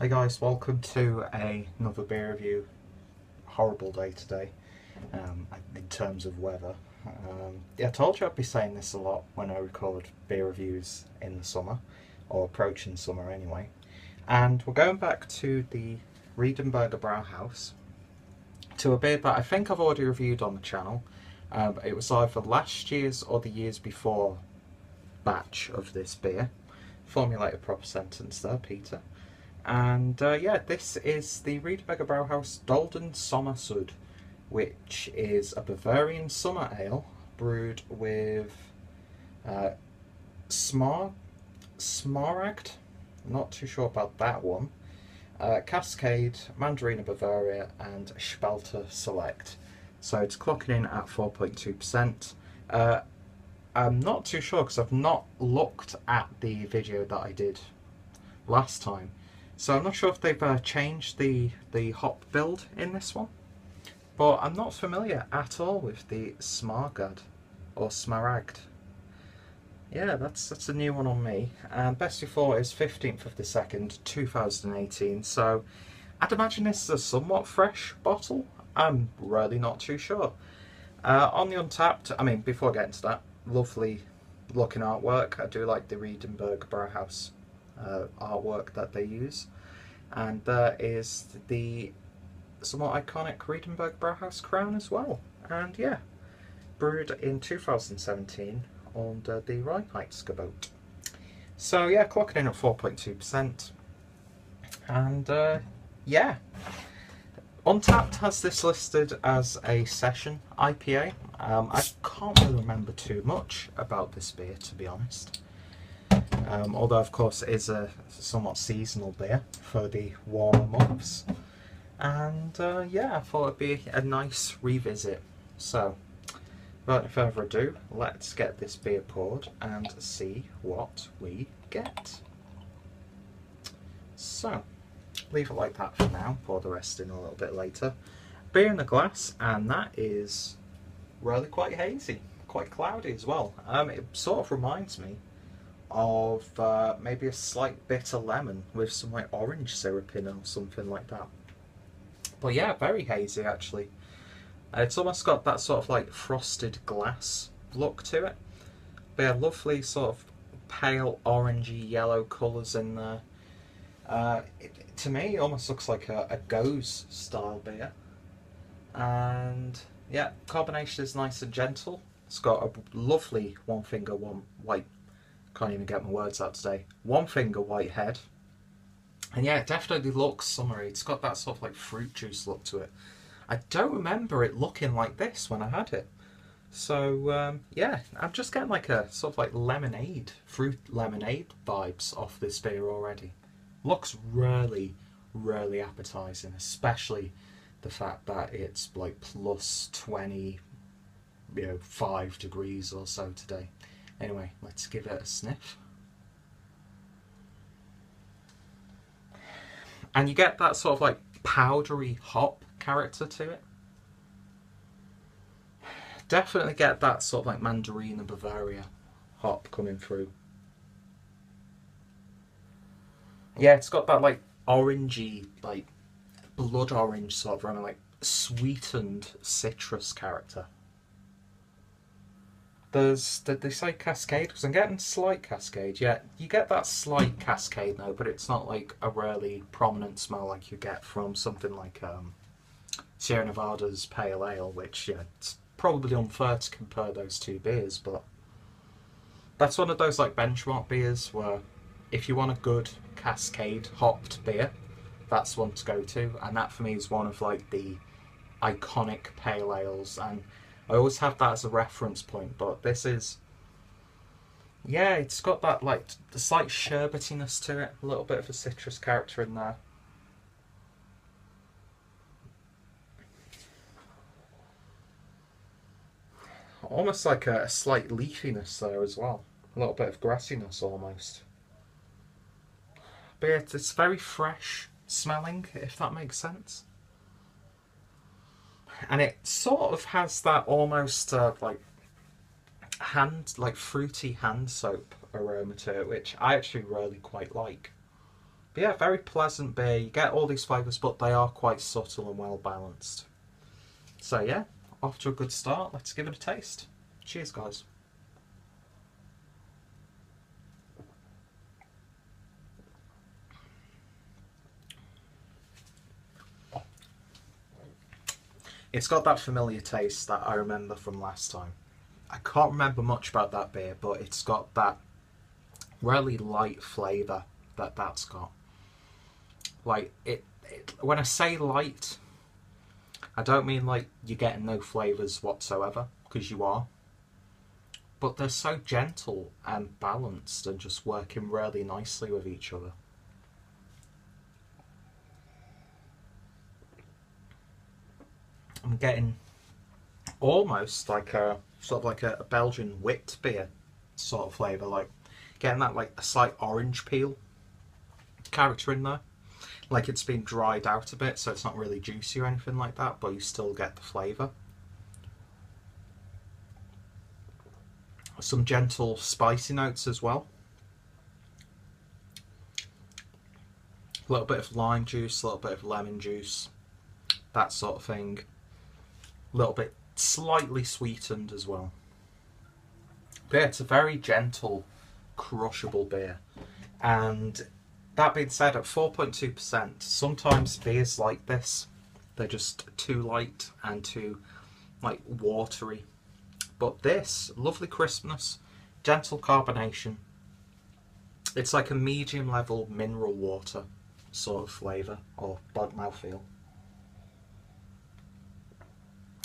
Hey guys, welcome to another beer review. Horrible day today in terms of weather. I told you I'd be saying this a lot when I record beer reviews in the summer, or approaching summer anyway. And we're going back to the Riedenburger Brauhaus, to a beer that I think I've already reviewed on the channel. It was either last year's or the years before batch of this beer. Formulate a proper sentence there, Peter. And this is the Riedenburger Brauhaus Dolden Sommer Sud, which is a Bavarian summer ale brewed with Smaragd. Not too sure about that one. Cascade, Mandarina Bavaria, and Spalter Select. So it's clocking in at 4.2%. I'm not too sure because I've not looked at the video that I did last time. So I'm not sure if they've changed the hop build in this one. But I'm not familiar at all with the Smaragd or Smaragd. Yeah, that's a new one on me. And best before is 15th of the 2nd, 2018. So I'd imagine this is a somewhat fresh bottle. I'm really not too sure. On the Untapped, I mean, before I get into that, lovely looking artwork. I do like the Riedenburger Brauhaus artwork that they use. And there is the somewhat iconic Riedenburger Brauhaus crown as well. And yeah, brewed in 2017 under the Reinheitsgebot. So yeah, clocking in at 4.2%. And yeah, Untapped has this listed as a session IPA. I can't really remember too much about this beer, to be honest. Although of course it is a somewhat seasonal beer for the warmer months. And yeah, I thought it'd be a nice revisit. So without further ado, let's get this beer poured and see what we get. So leave it like that for now, pour the rest in a little bit later. Beer in the glass, and that is really quite hazy, quite cloudy as well. It sort of reminds me of maybe a slight bitter lemon with some like orange syrup in or something like that. But yeah, very hazy actually. It's almost got that sort of like frosted glass look to it. But yeah, lovely sort of pale orangey yellow colours in there. To me, it almost looks like a Goes style beer. And yeah, carbonation is nice and gentle. It's got a lovely one white. Can't even get my words out today. One finger white head. And yeah, it definitely looks summery. It's got that sort of like fruit juice look to it. I don't remember it looking like this when I had it. So yeah, I'm just getting like a sort of like lemonade, fruit lemonade vibes off this beer already. Looks really, really appetizing, especially the fact that it's like plus 20, 5 degrees or so today. Anyway, let's give it a sniff. And you get that sort of like powdery hop character to it. Definitely get that sort of like Mandarina Bavaria hop coming through. Yeah, it's got that like orangey, like blood orange sort of like sweetened citrus character. Did they say Cascade? Because I'm getting slight Cascade. Yeah, you get that slight Cascade now, but it's not like a really prominent smell like you get from something like Sierra Nevada's Pale Ale, which, yeah, it's probably unfair to compare those two beers, but that's one of those like benchmark beers where if you want a good Cascade hopped beer, that's one to go to, and that for me is one of like the iconic pale ales, and I always have that as a reference point. But this is, yeah, it's got that like the slight sherbetiness to it, a little bit of a citrus character in there. Almost like a slight leafiness there as well, a little bit of grassiness almost. But yeah, it's very fresh smelling, if that makes sense. And it sort of has that almost like fruity hand soap aroma to it, which I actually really quite like. But yeah, very pleasant beer. You get all these flavours, but they are quite subtle and well balanced. So yeah, off to a good start. Let's give it a taste. Cheers, guys. It's got that familiar taste that I remember from last time. I can't remember much about that beer, but it's got that really light flavour that's got. Like, when I say light, I don't mean like you're getting no flavours whatsoever, because you are. But they're so gentle and balanced and just working really nicely with each other. I'm getting almost like a sort of like a Belgian wit beer sort of flavour, like getting that like a slight orange peel character in there. Like it's been dried out a bit, so it's not really juicy or anything like that, but you still get the flavour. Some gentle spicy notes as well. A little bit of lime juice, a little bit of lemon juice, that sort of thing. A little bit slightly sweetened as well. But yeah, it's a very gentle, crushable beer. And that being said, at 4.2%, sometimes beers like this, they're just too light and too like watery. But this, lovely crispness, gentle carbonation. It's like a medium level mineral water sort of flavour or mouthfeel.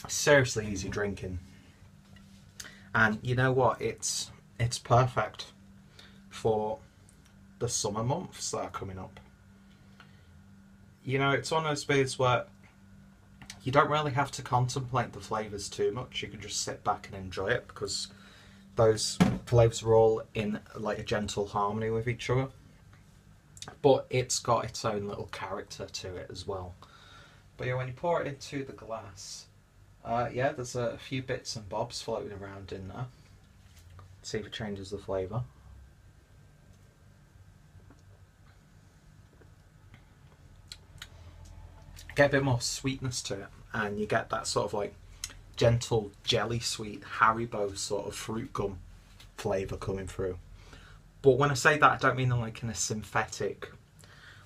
Seriously easy drinking, and you know what, it's perfect for the summer months that are coming up. You know, it's one of those beers where you don't really have to contemplate the flavours too much. You can just sit back and enjoy it, because those flavours are all in like a gentle harmony with each other, but it's got its own little character to it as well. But yeah, when you pour it into the glass, yeah, there's a few bits and bobs floating around in there. See if it changes the flavour. Get a bit more sweetness to it, and you get that sort of like gentle jelly sweet Haribo sort of fruit gum flavour coming through. But when I say that, I don't mean like in a synthetic,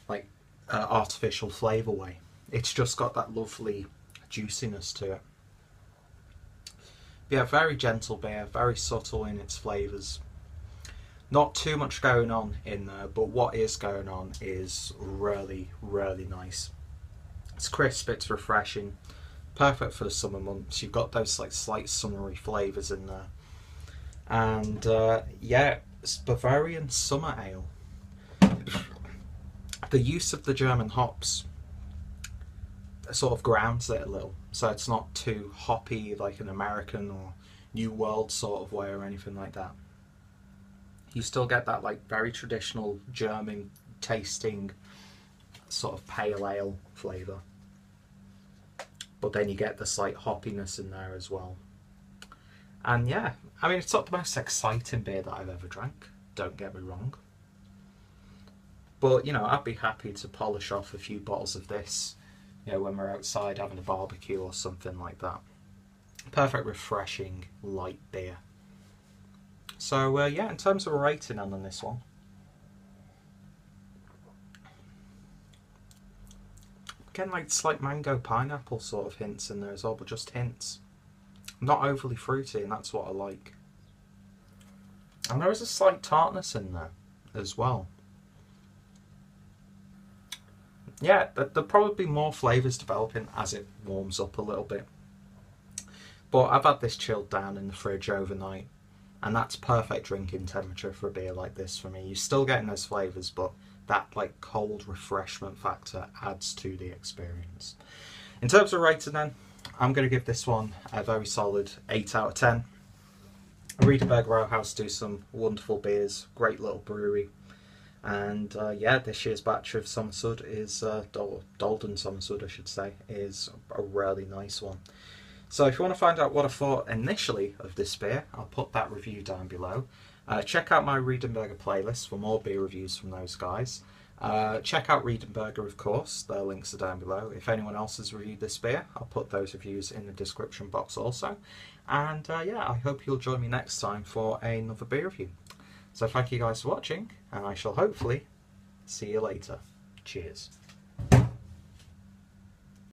like artificial flavour way. It's just got that lovely juiciness to it. Yeah, very gentle beer, very subtle in its flavours. Not too much going on in there, but what is going on is really, really nice. It's crisp, it's refreshing, perfect for the summer months. You've got those like slight summery flavours in there. And yeah, it's Bavarian summer ale. The use of the German hops sort of grounds it a little, so it's not too hoppy like an American or New World sort of way or anything like that. You still get that like very traditional German tasting sort of pale ale flavour, but then you get the slight hoppiness in there as well. And yeah, I mean, it's not the most exciting beer that I've ever drank, don't get me wrong, but you know, I'd be happy to polish off a few bottles of this, you know, when we're outside having a barbecue or something like that. Perfect, refreshing, light beer. So yeah, in terms of a rating on this one, again, like slight mango pineapple sort of hints in there as well, but just hints. Not overly fruity, and that's what I like. And there is a slight tartness in there as well. Yeah, there'll probably be more flavours developing as it warms up a little bit. But I've had this chilled down in the fridge overnight, and that's perfect drinking temperature for a beer like this for me. You're still getting those flavours, but that like cold refreshment factor adds to the experience. In terms of rating then, I'm going to give this one a very solid 8 out of 10. Riedenburger Brauhaus do some wonderful beers, great little brewery. And yeah, this year's batch of Sommersud is, Dolden Sommersud I should say, is a really nice one. So if you want to find out what I thought initially of this beer, I'll put that review down below. Check out my Riedenburger playlist for more beer reviews from those guys. Check out Riedenburger, of course. Their links are down below. If anyone else has reviewed this beer, I'll put those reviews in the description box also. And yeah, I hope you'll join me next time for another beer review. So thank you guys for watching, and I shall hopefully see you later. Cheers.